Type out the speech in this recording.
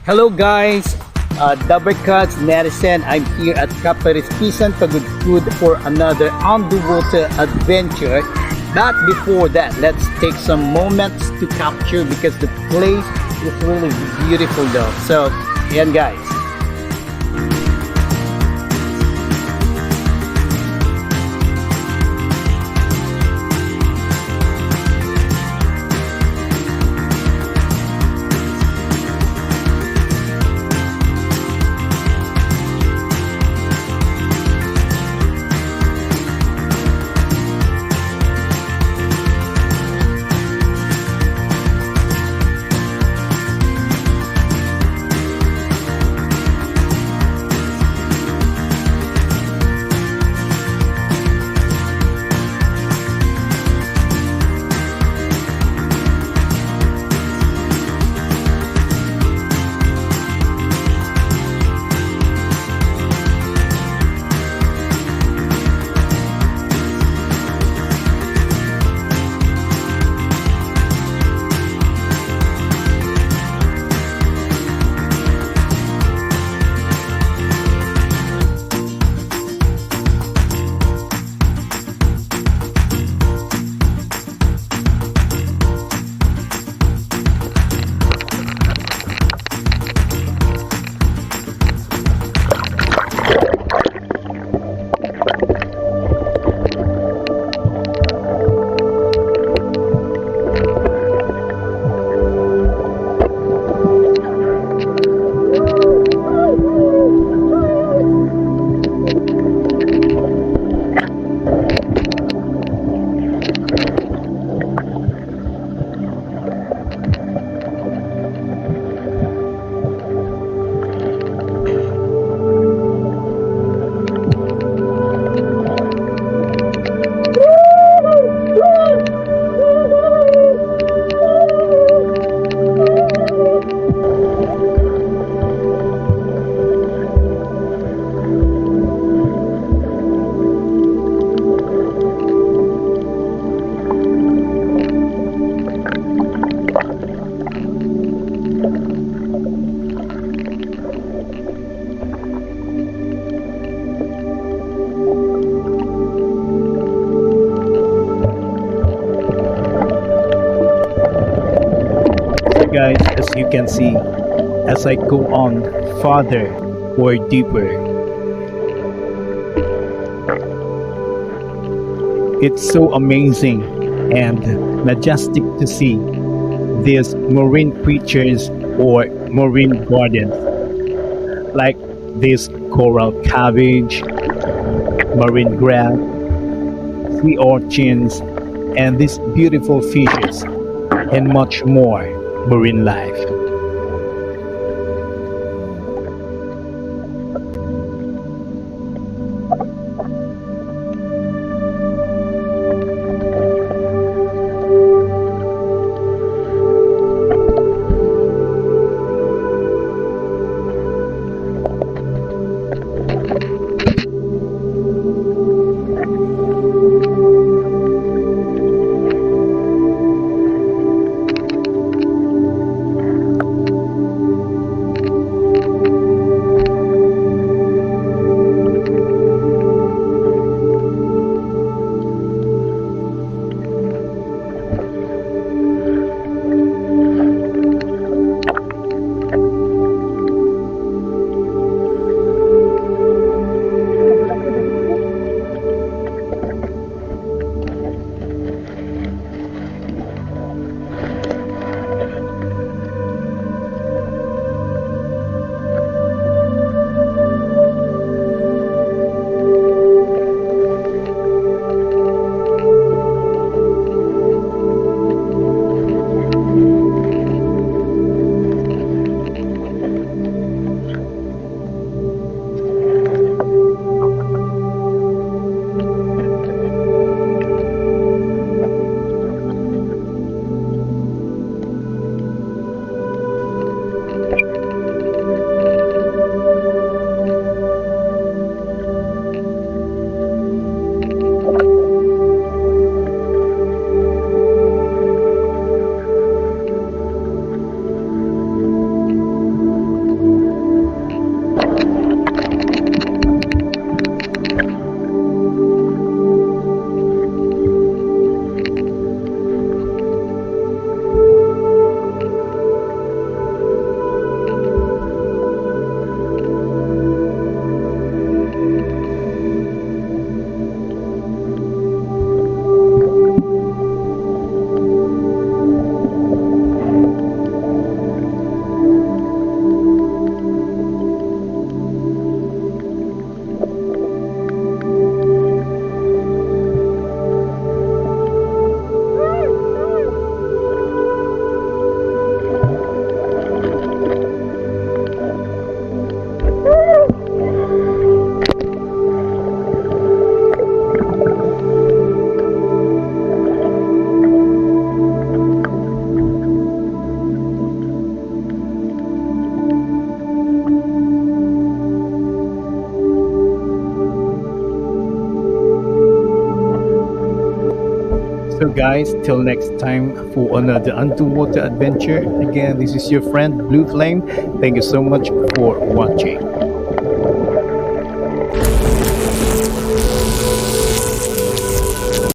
Hello guys, Dabarkads Netizen. I'm here at Caparispisan, Pagudpud for another underwater adventure. But before that, let's take some moments to capture because the place is really beautiful though. So, ayan guys. Guys, as you can see, as I go on farther or deeper, it's so amazing and majestic to see these marine creatures or marine gardens like this coral cabbage, marine grass, sea urchins, and these beautiful fishes and much more marine life. So guys, till next time for another underwater adventure. Again, this is your friend Blue Flame. Thank you so much for watching.